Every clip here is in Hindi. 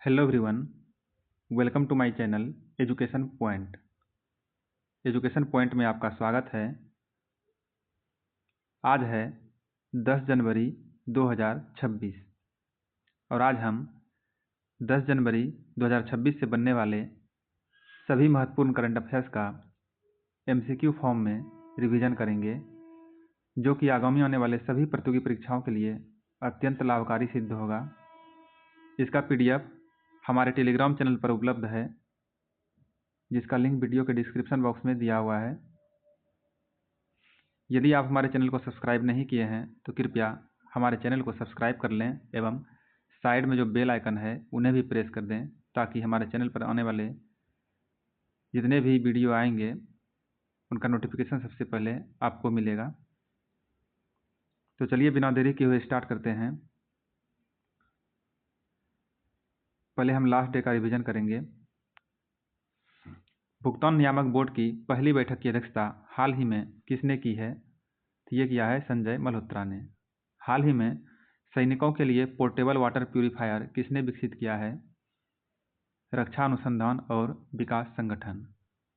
Hello everyone, welcome to my channel education point. Education point में आपका स्वागत है। आज है 10 जनवरी 2026 और आज हम 10 जनवरी 2026 से बनने वाले सभी महत्वपूर्ण करंट अफेयर्स का एमसीक्यू फॉर्म में रिवीजन करेंगे, जो कि आगामी आने वाले सभी प्रतियोगी परीक्षाओं के लिए अत्यंत लाभकारी सिद्ध होगा। इसका पीडीएफ हमारे टेलीग्राम चैनल पर उपलब्ध है, जिसका लिंक वीडियो के डिस्क्रिप्शन बॉक्स में दिया हुआ है। यदि आप हमारे चैनल को सब्सक्राइब नहीं किए हैं तो कृपया हमारे चैनल को सब्सक्राइब कर लें एवं साइड में जो बेल आइकन है उन्हें भी प्रेस कर दें, ताकि हमारे चैनल पर आने वाले जितने भी वीडियो आएंगे उनका नोटिफिकेशन सबसे पहले आपको मिलेगा। तो चलिए बिना देरी किए हुए स्टार्ट करते हैं। पहले हम लास्ट डे का रिवीजन करेंगे। भुगतान नियामक बोर्ड की पहली बैठक की अध्यक्षता हाल ही में किसने की है? ये किया है संजय मल्होत्रा ने। हाल ही में सैनिकों के लिए पोर्टेबल वाटर प्यूरिफायर किसने विकसित किया है? रक्षा अनुसंधान और विकास संगठन,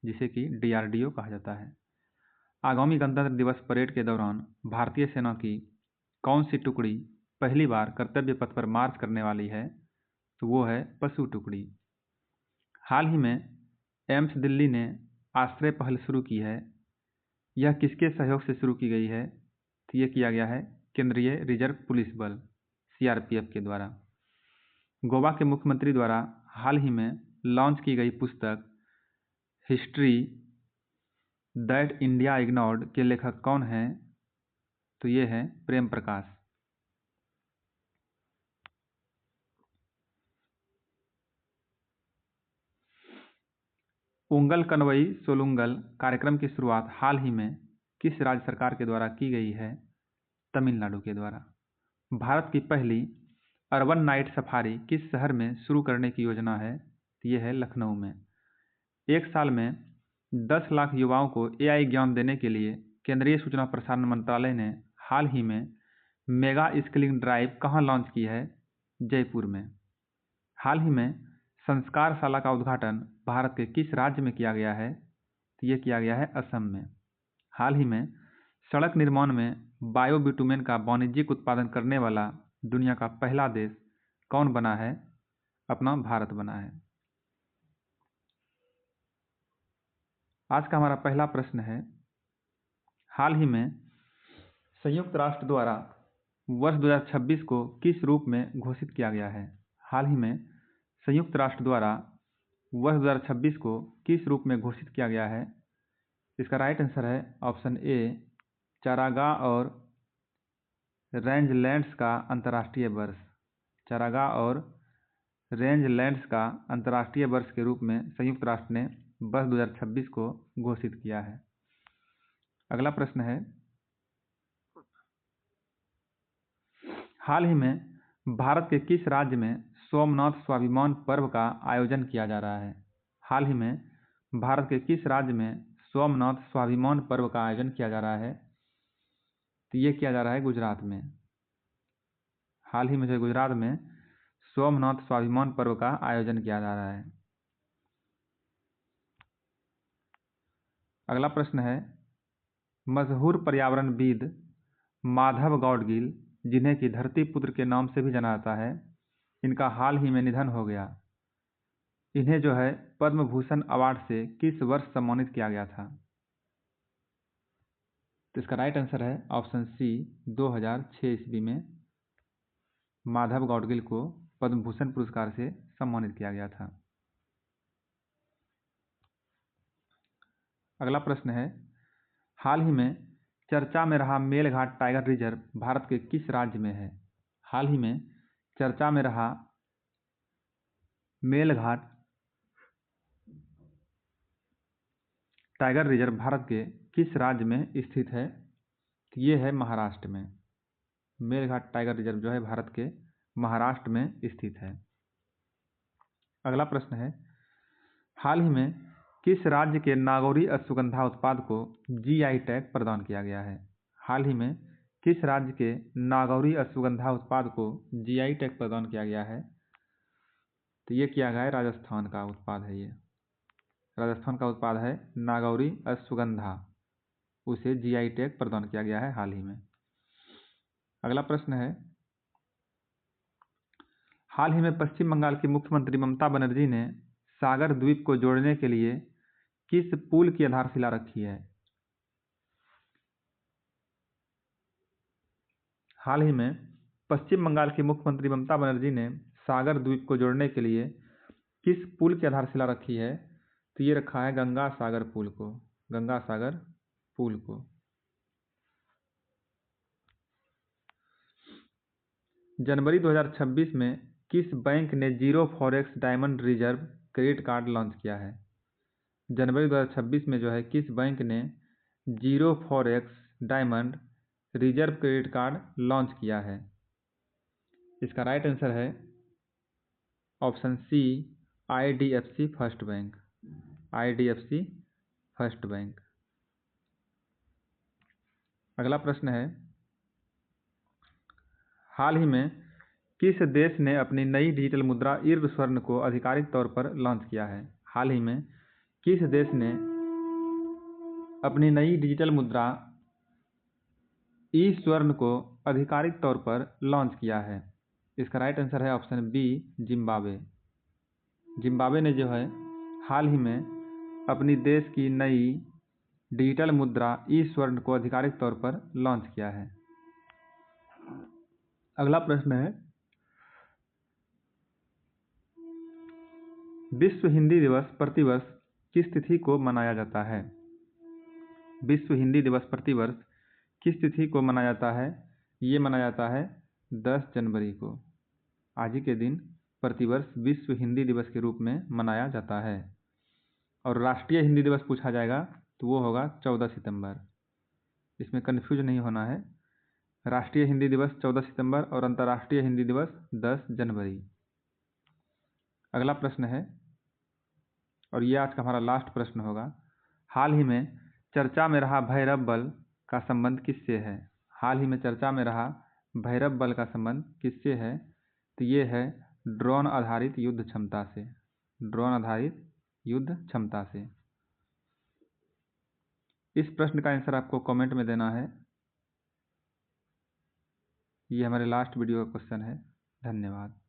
जिसे कि DRDO कहा जाता है। आगामी गणतंत्र दिवस परेड के दौरान भारतीय सेना की कौन सी टुकड़ी पहली बार कर्तव्य पथ पर मार्च करने वाली है? तो वो है पशु टुकड़ी। हाल ही में एम्स दिल्ली ने आश्रय पहल शुरू की है। यह किसके सहयोग से शुरू की गई है? तो ये किया गया है केंद्रीय रिजर्व पुलिस बल CRPF के द्वारा। गोवा के मुख्यमंत्री द्वारा हाल ही में लॉन्च की गई पुस्तक हिस्ट्री दैट इंडिया इग्नोर्ड के लेखक कौन हैं? तो ये है प्रेम प्रकाश। उंगल कनवई सोलुंगल कार्यक्रम की शुरुआत हाल ही में किस राज्य सरकार के द्वारा की गई है? तमिलनाडु के द्वारा। भारत की पहली अर्बन नाइट सफारी किस शहर में शुरू करने की योजना है? ये है लखनऊ में। एक साल में 10 लाख युवाओं को AI ज्ञान देने के लिए केंद्रीय सूचना प्रसारण मंत्रालय ने हाल ही में मेगा स्किलिंग ड्राइव कहाँ लॉन्च की है? जयपुर में। हाल ही में संस्कारशाला का उद्घाटन भारत के किस राज्य में किया गया है? तो ये किया गया है असम में। हाल ही में सड़क निर्माण में बायोबिटुमेन का वाणिज्यिक उत्पादन करने वाला दुनिया का पहला देश कौन बना है? अपना भारत बना है। आज का हमारा पहला प्रश्न है, हाल ही में संयुक्त राष्ट्र द्वारा वर्ष 2026 को किस रूप में घोषित किया गया है? हाल ही में संयुक्त राष्ट्र द्वारा वर्ष 2026 को किस रूप में घोषित किया गया है? इसका राइट आंसर है ऑप्शन ए, चारागाह और रेंजलैंड्स का अंतर्राष्ट्रीय वर्ष। चारागाह और रेंजलैंड्स का अंतर्राष्ट्रीय वर्ष के रूप में संयुक्त राष्ट्र ने वर्ष 2026 को घोषित किया है। अगला प्रश्न है, हाल ही में भारत के किस राज्य में सोमनाथ स्वाभिमान पर्व का आयोजन किया जा रहा है? हाल ही में भारत के किस राज्य में सोमनाथ स्वाभिमान पर्व का आयोजन किया जा रहा है? तो ये किया जा रहा है गुजरात में। हाल ही में जो गुजरात में सोमनाथ स्वाभिमान पर्व का आयोजन किया जा रहा है। अगला प्रश्न है, मशहूर पर्यावरणविद माधव गाडगिल, जिन्हें कि धरती पुत्र के नाम से भी जाना जाता है, इनका हाल ही में निधन हो गया। इन्हें जो है पद्म भूषण अवार्ड से किस वर्ष सम्मानित किया गया था? तो इसका राइट आंसर है ऑप्शन सी, 2006 ईस्वी में माधव गाडगिल को पद्म भूषण पुरस्कार से सम्मानित किया गया था। अगला प्रश्न है, हाल ही में चर्चा में रहा मेलघाट टाइगर रिजर्व भारत के किस राज्य में है? हाल ही में चर्चा में रहा मेलघाट टाइगर रिजर्व भारत के किस राज्य में स्थित है? ये है महाराष्ट्र में। मेलघाट टाइगर रिजर्व जो है भारत के महाराष्ट्र में स्थित है। अगला प्रश्न है, हाल ही में किस राज्य के नागौरी अश्वगंधा उत्पाद को GI टैग प्रदान किया गया है? हाल ही में किस राज्य के नागौरी अश्वगंधा उत्पाद को GI टैग प्रदान किया गया है? तो ये किया गया है राजस्थान का उत्पाद है। ये राजस्थान का उत्पाद है नागौरी अश्वगंधा, उसे जीआई टैग प्रदान किया गया है हाल ही में। अगला प्रश्न है, हाल ही में पश्चिम बंगाल की मुख्यमंत्री ममता बनर्जी ने सागर द्वीप को जोड़ने के लिए किस पुल की आधारशिला रखी है? हाल ही में पश्चिम बंगाल की मुख्यमंत्री ममता बनर्जी ने सागर द्वीप को जोड़ने के लिए किस पुल की आधारशिला रखी है? तो ये रखा है गंगा सागर पुल को, गंगा सागर पुल को। जनवरी 2026 में किस बैंक ने zero forex diamond reserve credit card launch किया है? जनवरी 2026 में जो है किस बैंक ने zero forex diamond reserve credit card launch किया है? इसका राइट आंसर है option C, IDFC first bank, IDFC first bank. अगला प्रश्न है, हाल ही में किस देश ने अपनी नई डिजिटल मुद्रा इर्द स्वर्ण को आधिकारिक तौर पर लॉन्च किया है? हाल ही में किस देश ने अपनी नई डिजिटल मुद्रा ई स्वर्ण को आधिकारिक तौर पर लॉन्च किया है? इसका राइट आंसर है ऑप्शन बी, जिम्बाब्वे। जिम्बाब्वे ने जो है हाल ही में अपनी देश की नई डिजिटल मुद्रा ई स्वर्ण को आधिकारिक तौर पर लॉन्च किया है। अगला प्रश्न है, विश्व हिंदी दिवस प्रतिवर्ष किस तिथि को मनाया जाता है? विश्व हिंदी दिवस प्रतिवर्ष किस तिथि को मनाया जाता है? ये मनाया जाता है 10 जनवरी को। आज ही के दिन प्रतिवर्ष विश्व हिंदी दिवस के रूप में मनाया जाता है। और राष्ट्रीय हिंदी दिवस पूछा जाएगा तो वो होगा 14 सितंबर। इसमें कन्फ्यूज नहीं होना है। राष्ट्रीय हिंदी दिवस 14 सितंबर और अंतर्राष्ट्रीय हिंदी दिवस 10 जनवरी। अगला प्रश्न है, और ये आज का हमारा लास्ट प्रश्न होगा, हाल ही में चर्चा में रहा भैरव बल का संबंध किससे है? हाल ही में चर्चा में रहा भैरव बल का संबंध किससे है? तो ये है ड्रोन आधारित युद्ध क्षमता से, ड्रोन आधारित युद्ध क्षमता से। इस प्रश्न का आंसर आपको कमेंट में देना है। ये हमारे लास्ट वीडियो का क्वेश्चन है। धन्यवाद।